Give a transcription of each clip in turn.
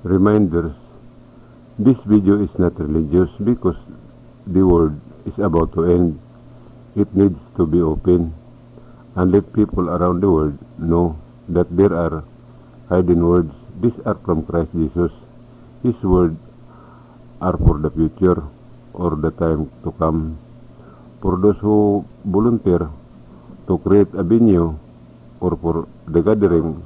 Reminders, this video is not religious because the world is about to end. It needs to be open and let people around the world know that there are hidden words. These are from Christ Jesus. His words are for the future or the time to come. For those who volunteer to create a venue or for the gathering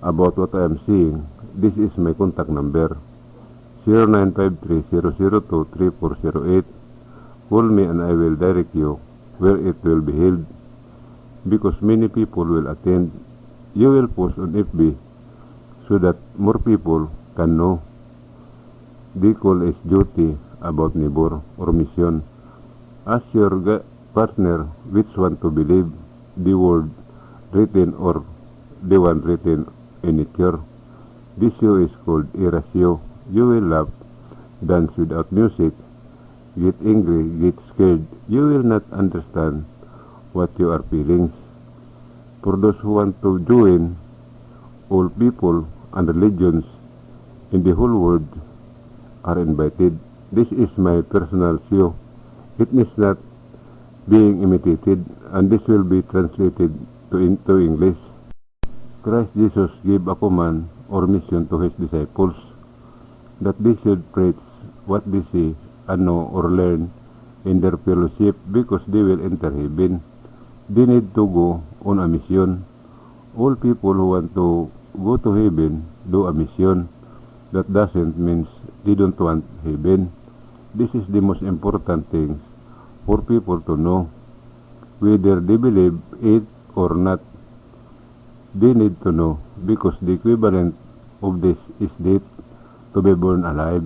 about what I am saying, this is my contact number, 0953-002-3408. Call me and I will direct you where it will be held, because many people will attend. You will post on FB so that more people can know. The call is duty about neighbor or mission. Ask your partner which one to believe, the word written or the one written in a chair. This show is called Erasio. You will laugh, dance without music, get angry, get scared. You will not understand what you are feeling. For those who want to join, all people and religions in the whole world are invited. This is my personal show. It is not being imitated, and this will be translated into English. Christ Jesus gave a command or mission to his disciples that they should preach what they see and know or learn in their fellowship, because they will enter heaven. They need to go on a mission. All people who want to go to heaven do a mission. That doesn't mean they don't want heaven. This is the most important thing for people to know. Whether they believe it or not, they need to know, because the equivalent of this is death, to be born alive.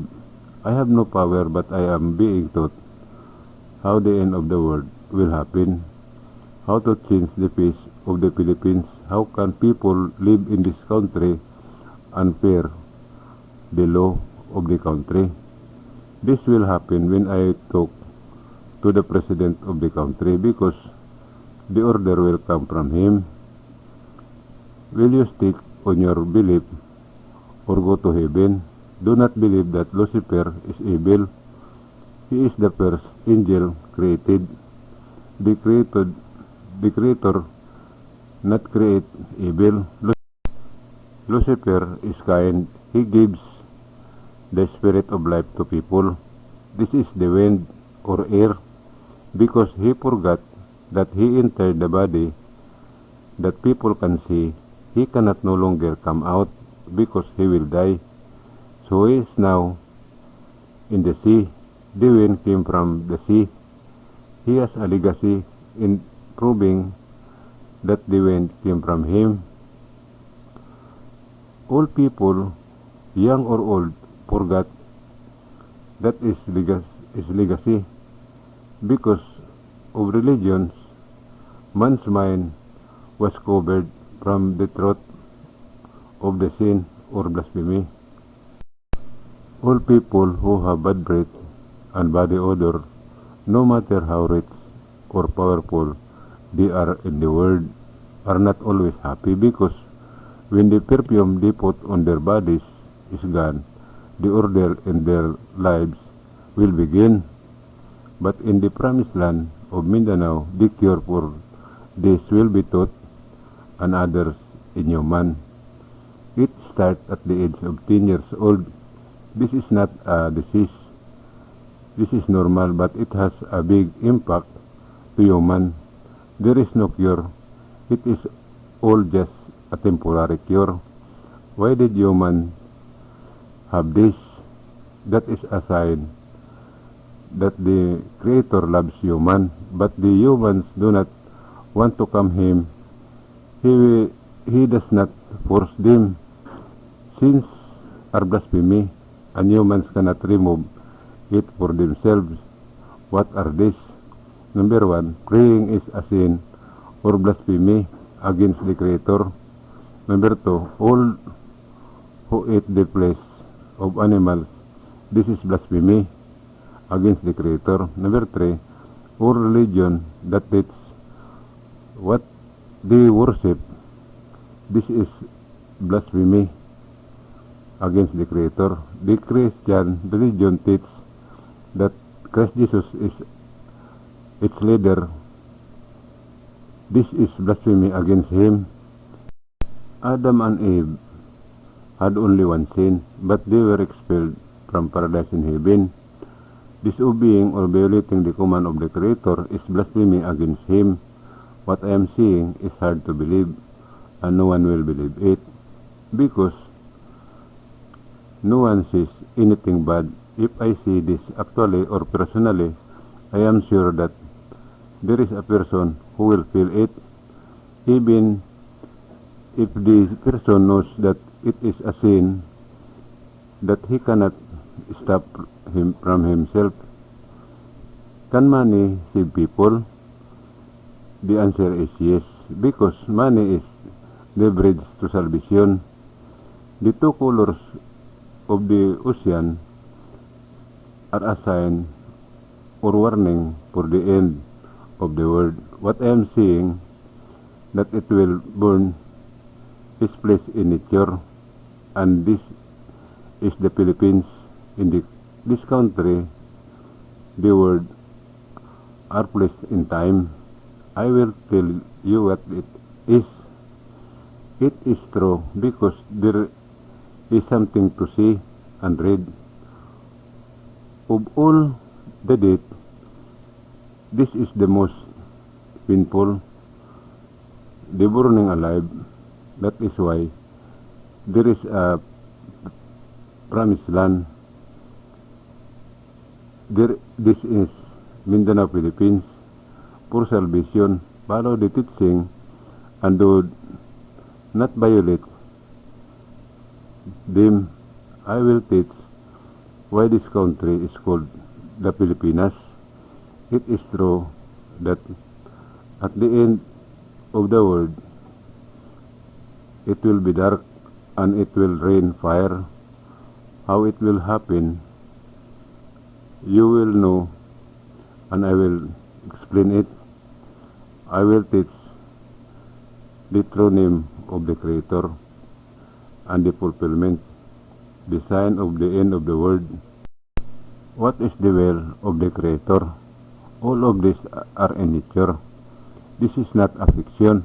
I have no power, but I am being taught how the end of the world will happen, how to change the face of the Philippines, how can people live in this country and fear the law of the country. This will happen when I talk to the president of the country, because the order will come from him. Will you stick on your belief or go to heaven? Do not believe that Lucifer is evil. He is the first angel created. The creator not create evil. Lucifer is kind. He gives the spirit of life to people. This is the wind or air, because he forgot that he entered the body that people can see. He cannot no longer come out because he will die. So he is now in the sea. The wind came from the sea. He has a legacy in proving that the wind came from him. All people, young or old, forgot that is legacy. Because of religions, man's mind was covered from the truth of the sin or blasphemy. All people who have bad breath and body odor, no matter how rich or powerful they are in the world, are not always happy, because when the perfume they put on their bodies is gone, the order in their lives will begin. But in the promised land of Mindanao, the cure for this will be taught and others in human. It starts at the age of 10 years old. This is not a disease. This is normal, but it has a big impact to human. There is no cure. It is all just a temporary cure. Why did human have this? That is a sign that the Creator loves human, but the humans do not want to come him. He does not force them. Sins are blasphemy, and humans cannot remove it for themselves. What are these? Number 1, praying is a sin or blasphemy against the Creator. Number 2, all who eat the flesh of animals, this is blasphemy against the Creator. Number 3, all religion that teach what they worship, this is blasphemy against the Creator. The Christian religion teaches that Christ Jesus is its leader. This is blasphemy against him. Adam and Eve had only one sin, but they were expelled from paradise in heaven. Disobeying or violating the command of the Creator is blasphemy against him. What I am saying is hard to believe, and no one will believe it, because no one says anything bad. If I say this actually or personally, I am sure that there is a person who will feel it, even if the person knows that it is a sin, that he cannot stop him from himself. Can money save people? The answer is yes, because money is the bridge to salvation. The two colors of the ocean are a sign or warning for the end of the world. What I am saying, that it will burn is placed in nature, and this is the Philippines. In this country, the world are placed in time. I will tell you what it is. It is true because there is something to see and read. Of all the death, this is the most painful, the burning alive. That is why there is a promised land. This is Mindanao, Philippines. For salvation, follow the teaching and do not violate them. I will teach why this country is called the Pilipinas. It is true that at the end of the world, it will be dark and it will rain fire. How it will happen, you will know, and I will explain it. I will teach the true name of the Creator and the fulfillment, the sign of the end of the world. What is the will of the Creator? All of these are in nature. This is not a fiction.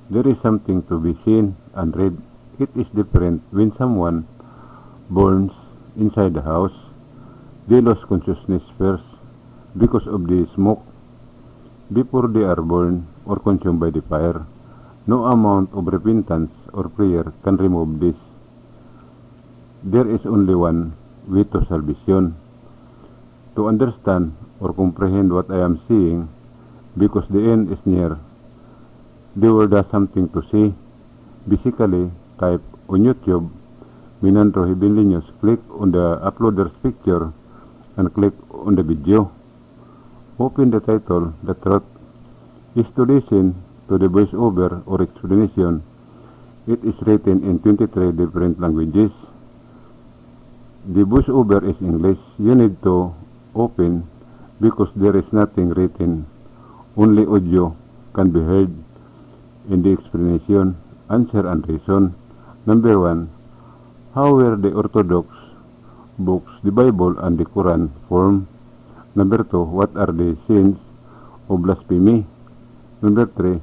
There is something to be seen and read. It is different when someone burns inside the house. They lose consciousness first because of the smoke. Before they are burned or consumed by the fire, no amount of repentance or prayer can remove this. There is only one way to salvation. To understand or comprehend what I am saying, because the end is near, the world has something to say. Basically, type on YouTube, Minandro Heavenly News, click on the uploader's picture and click on the video. Open the title. The truth is to listen to the voiceover or explanation. It is written in 23 different languages. The voiceover is English. You need to open because there is nothing written. Only audio can be heard in the explanation, answer and reason. Number 1. How were the Orthodox books, the Bible and the Quran, formed? Number 2. What are the sins of blasphemy? Number 3.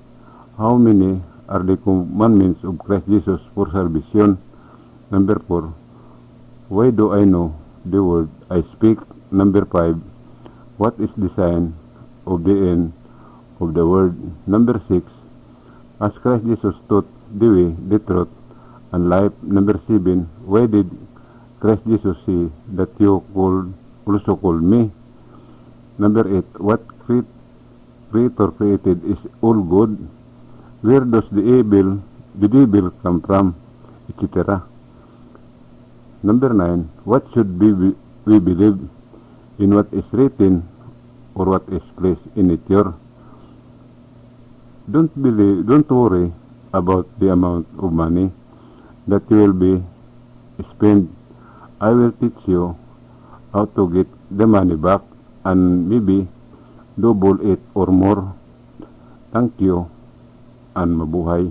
How many are the commandments of Christ Jesus for salvation? Number 4. Why do I know the word I speak? Number 5. What is the sign of the end of the world? Number 6. As Christ Jesus taught the way, the truth, and life. Number 7. Why did Christ Jesus say that you also call me? Number 8. What Creator created is all good. Where does the devil come from? Etc. Number 9. What should we believe? In what is written or what is placed in nature? Don't worry about the amount of money that you will be spent. I will teach you how to get the money back and maybe double it or more. Thank you and mabuhay.